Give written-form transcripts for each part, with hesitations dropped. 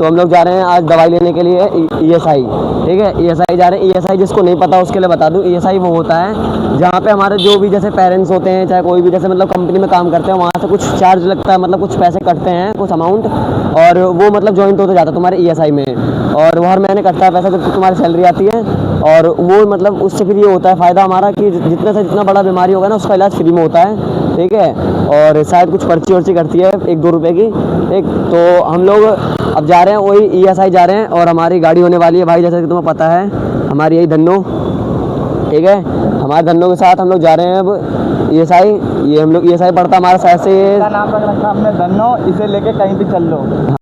तो हम लोग जा रहे हैं आज दवाई लेने के लिए ESI, ठीक है। ESI जा रहे हैं। ESI जिसको नहीं पता उसके लिए बता दूं, ESI वो होता है जहाँ पे हमारे जो भी जैसे पेरेंट्स होते हैं, चाहे कोई भी जैसे मतलब कंपनी में काम करते हैं, वहाँ से कुछ चार्ज लगता है, मतलब कुछ पैसे कटते हैं, कुछ अमाउंट, और वो मतलब जॉइंट होते जाता है तुम्हारे ESI में, और वो हर महीने कटता है पैसा जब तुम्हारी सैलरी आती है। और वो मतलब उससे फिर ये होता है फ़ायदा हमारा कि जितने से जितना बड़ा बीमारी होगा ना उसका इलाज फ्री में होता है, ठीक है। और शायद कुछ पर्ची वर्ची करती है 1-2 रुपये की, ठीक। तो हम लोग अब जा रहे हैं वही ESI जा रहे हैं, और हमारी गाड़ी होने वाली है भाई, जैसे कि तुम्हें पता है हमारी यही धन्नो, ठीक है। हमारे धन्नो के साथ हम लोग जा रहे हैं अब ESI। ये हम लोग ESI पड़ता हमारा शायद से, ये नाम रख रखा हमने धन्नो, इसे लेके कहीं भी चल लो।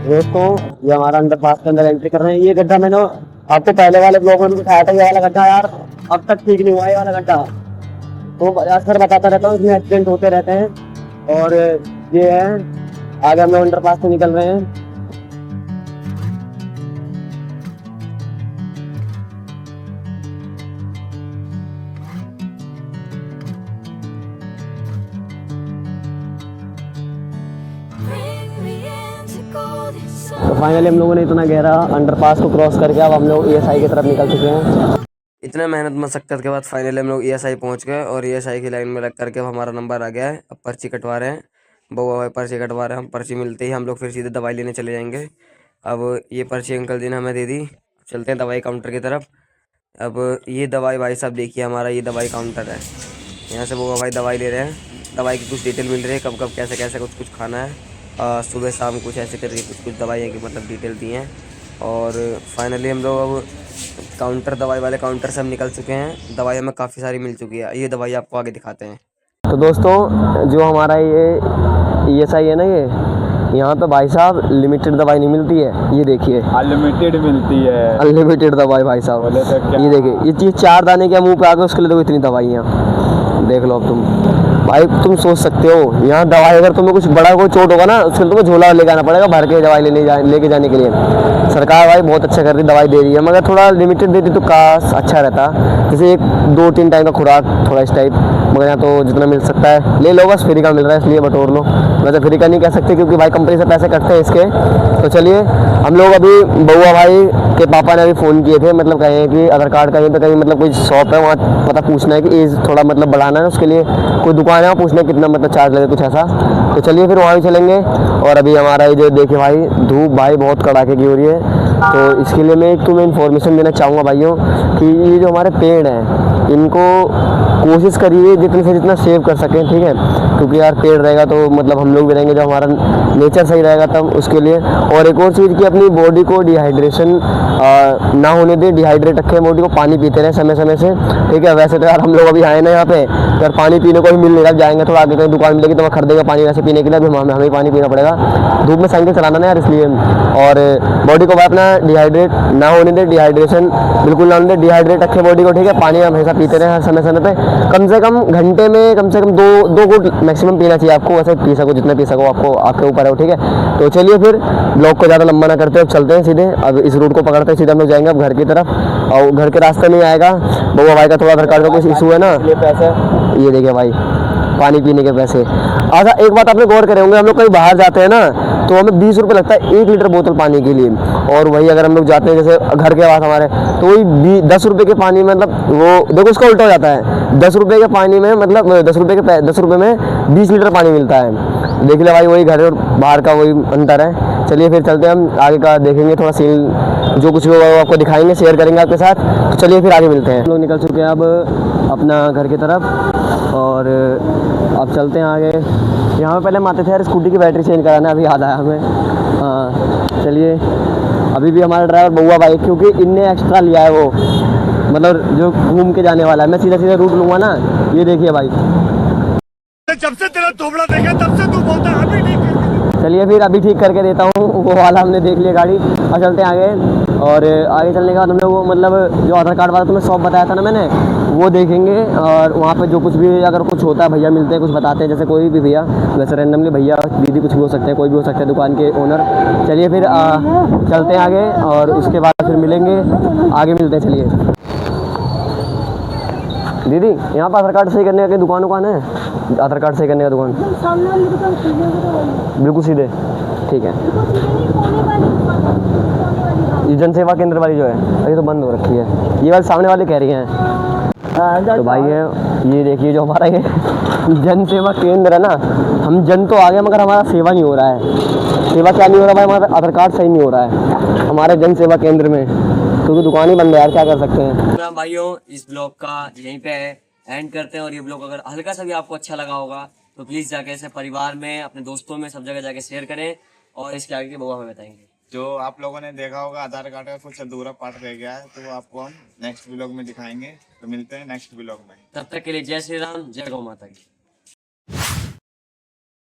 दोस्तों ये हमारा अंडरपास के अंदर एंट्री कर रहे हैं। ये गड्ढा मैंने आपको पहले वाले ब्लॉग में भी दिखाया था, ये वाला गड्ढा यार अब तक ठीक नहीं हुआ ये वाला गड्ढा, तो अक्सर बताता रहता हूँ, इसमें एक्सीडेंट होते रहते हैं। और ये है आगे हम लोग अंडरपास से निकल रहे हैं। तो फाइनली हम लोगों ने इतना गहरा अंडरपास को क्रॉस करके अब हम लोग ESI की तरफ निकल चुके हैं। इतना मेहनत मशक्कत के बाद फाइनली हम लोग ESI पहुंच गए, और ESI की लाइन में लग करके अब हमारा नंबर आ गया है। अब पर्ची कटवा रहे हैं, बउआ भाई पर्ची कटवा रहे हैं। हम पर्ची मिलते ही हम लोग फिर सीधे दवाई लेने चले जाएंगे। अब ये पर्ची अंकल जी ने हमें दे दी, चलते हैं दवाई काउंटर की तरफ। अब ये दवाई भाई साहब देखिए, हमारा ये दवाई काउंटर है, यहाँ से बउआ भाई दवाई ले रहे हैं। दवाई की कुछ डिटेल मिल रही है, कब कब कैसे कैसे कुछ कुछ खाना है, सुबह शाम कुछ ऐसे करके कुछ कुछ दवाइयाँ की मतलब डिटेल दी हैं। और फाइनली हम लोग अब काउंटर, दवाई वाले काउंटर से हम निकल चुके हैं। दवाई हमें काफ़ी सारी मिल चुकी है, ये दवाई आपको आगे दिखाते हैं। तो दोस्तों जो हमारा ये ESI है ना, ये यहाँ पे भाई साहब लिमिटेड दवाई नहीं मिलती है, ये देखिए अनलिमिटेड मिलती है, अनलिमिटेड दवाई भाई साहब। ये देखिए ये चीज़ 4 दाने के मुंह पे आ गए, उसके लिए तो इतनी दवाइयाँ देख लो अब तुम भाई, तुम सोच सकते हो यहाँ दवाई अगर तुम्हें कुछ बड़ा कोई चोट होगा ना, उसके लिए तुम्हें झोला लेके आना पड़ेगा भर के दवाई लेके जाने के लिए। सरकार भाई बहुत अच्छा कर रही दवाई दे रही है, मगर थोड़ा लिमिटेड देती तो काश अच्छा रहता, जैसे 1-2-3 टाइम का खुराक थोड़ा इस टाइप। मगर यहाँ तो जितना मिल सकता है ले लो, बस फ्री का मिल रहा है इसलिए बटोर लो। वैसे फ्री का नहीं कह सकते क्योंकि भाई कंपनी से पैसे कटते हैं इसके। तो चलिए हम लोग अभी बउआ भाई के पापा ने अभी फ़ोन किए थे, मतलब कहे हैं कि आधार कार्ड कहीं पे कहीं मतलब कोई शॉप है वहाँ पता पूछना है कि एज थोड़ा मतलब बढ़ाना है, उसके लिए कोई दुकान है वहाँ पूछना है कितना मतलब चार्ज लगे कुछ ऐसा। तो चलिए फिर वहाँ भी चलेंगे। और अभी हमारा ये जो देखिए भाई धूप भाई बहुत कड़ाके की हो रही है, तो इसके लिए मैं एक तुम्हें इन्फॉर्मेशन देना चाहूँगा भाइयों कि ये जो हमारे पेड़ हैं इनको कोशिश करिए जितने से जितना सेव कर सकें, ठीक है। क्योंकि यार पेड़ रहेगा तो मतलब हम लोग भी रहेंगे, जब हमारा नेचर सही रहेगा तब उसके लिए। और एक और चीज़ कि अपनी बॉडी को डिहाइड्रेशन ना होने दें, डिहाइड्रेट रखें बॉडी को, पानी पीते रहें समय समय से, ठीक है। वैसे तो यार हम लोग अभी आए ना यहाँ पे, यार पानी पीने को भी मिल नहीं रहा, जाएंगे थोड़ा आगे कहीं दुकान मिलेगी तो मैं खरीदेगा पानी वैसे पीने के लिए, अभी हमें पानी पीना पड़ेगा, धूप में साइकिल चलाना ना यार इसलिए। और बॉडी को भाई अपना डिहाइड्रेट ना होने दें, डिहाइड्रेशन बिल्कुल ना होने दें, डिहाइड्रेट रखें बॉडी को, ठीक है। पानी हमेशा पीते रहें हर समय समय पे, कम से कम घंटे में कम से कम 2 घूंट मैक्सिमम पीना चाहिए आपको, वैसे पी सको जितना पी सको आपको, आपके ऊपर है, ठीक है। तो चलिए फिर ब्लॉग को ज़्यादा लंबा ना करते, अब चलते हैं सीधे, अब इस रूट को पकड़ते हैं सीधे हम लोग जाएंगे अब घर की तरफ। और घर के रास्ते में आएगा बउआ भाई का थोड़ा आधार कार्ड का कुछ इशू है ना, ये पैसे ये देखिए भाई पानी पीने के पैसे। अच्छा एक बात आपने गौर करे होंगे, हम लोग कहीं बाहर जाते हैं ना तो हमें 20 रुपये लगता है 1 लीटर बोतल पानी के लिए, और वही अगर हम लोग जाते हैं जैसे घर के पास हमारे तो वही 10 रुपये के पानी में, मतलब वो देखो उसका उल्टा हो जाता है, 10 रुपये के पानी में मतलब 10 रुपये में 20 लीटर पानी मिलता है। देख ले भाई वही घर और बाहर का वही अंतर है। चलिए फिर चलते हैं, हम आगे का देखेंगे थोड़ा सीन, जो कुछ भी आपको दिखाएंगे शेयर करेंगे आपके साथ। तो चलिए फिर आगे मिलते हैं। हम लोग निकल चुके हैं अब अपना घर की तरफ, और अब चलते हैं आगे। यहाँ पे पहले हम आते थे यार स्कूटी की बैटरी चेंज कराना, अभी याद आया हमें। हाँ चलिए, अभी भी हमारा ड्राइवर बउआ भाई, क्योंकि इनने एक्स्ट्रा लिया है वो, मतलब जो घूम के जाने वाला है। मैं सीधा सीधा रूट लूँगा ना, ये देखिए भाई, जब से तेरा थोबड़ा देखा तब से तू बोलता है अभी ठीक कर। चलिए फिर अभी ठीक करके देता हूँ, वो वाला हमने देख लिया गाड़ी। और चलते हैं आगे, और आगे चलने के बाद हमने वो मतलब जो आधार कार्ड वाला तुम्हें शॉप बताया था ना मैंने, वो देखेंगे। और वहाँ पे जो कुछ भी अगर कुछ होता है, भैया मिलते हैं, कुछ बताते हैं, जैसे कोई भी भैया, वैसे रैंडमली भैया दीदी कुछ भी हो सकते हैं, कोई भी हो सकता है, दुकान के ओनर। चलिए फिर चलते हैं आगे और उसके बाद फिर मिलेंगे, आगे मिलते हैं। चलिए दीदी, यहाँ पर आधार कार्ड सही करने का दुकान है? आधार कार्ड सही करने का दुकान सामने वाली दुकान सीधे वाली, बिल्कुल सीधे, ठीक है। कोने वाली दुकान, कोने वाली, हाँ। ये जन सेवा केंद्र वाली जो है, अभी तो बंद हो रखी है। ये वाली सामने वाली कह रही हैं। तो भाई है, ये देखिए जो हमारा ये जन सेवा केंद्र है ना, हम जन तो आ गए मगर हमारा सेवा नहीं हो रहा है। सेवा क्या नहीं हो रहा भाई? हमारा आधार कार्ड सही नहीं हो रहा है हमारे जन सेवा केंद्र में, क्योंकि दुकान ही बंद है यार, क्या कर सकते हैं। प्रोग्राम भाइयों इस ब्लॉग का यहीं पे एंड करते हैं। और ये ब्लॉग अगर हल्का सा भी आपको अच्छा लगा होगा तो प्लीज़ जाके इसे परिवार में, अपने दोस्तों में, सब जगह जाके शेयर करें। और इसके आगे की बउआ हमें बताएंगे। जो आप लोगों ने देखा होगा आधार कार्ड का कुछ अधूरा पार्ट रह गया है, तो वो आपको हम नेक्स्ट व्लॉग में दिखाएंगे। तो मिलते हैं नेक्स्ट व्लॉग में। तब तक के लिए जय श्री राम, जय गौ माता की।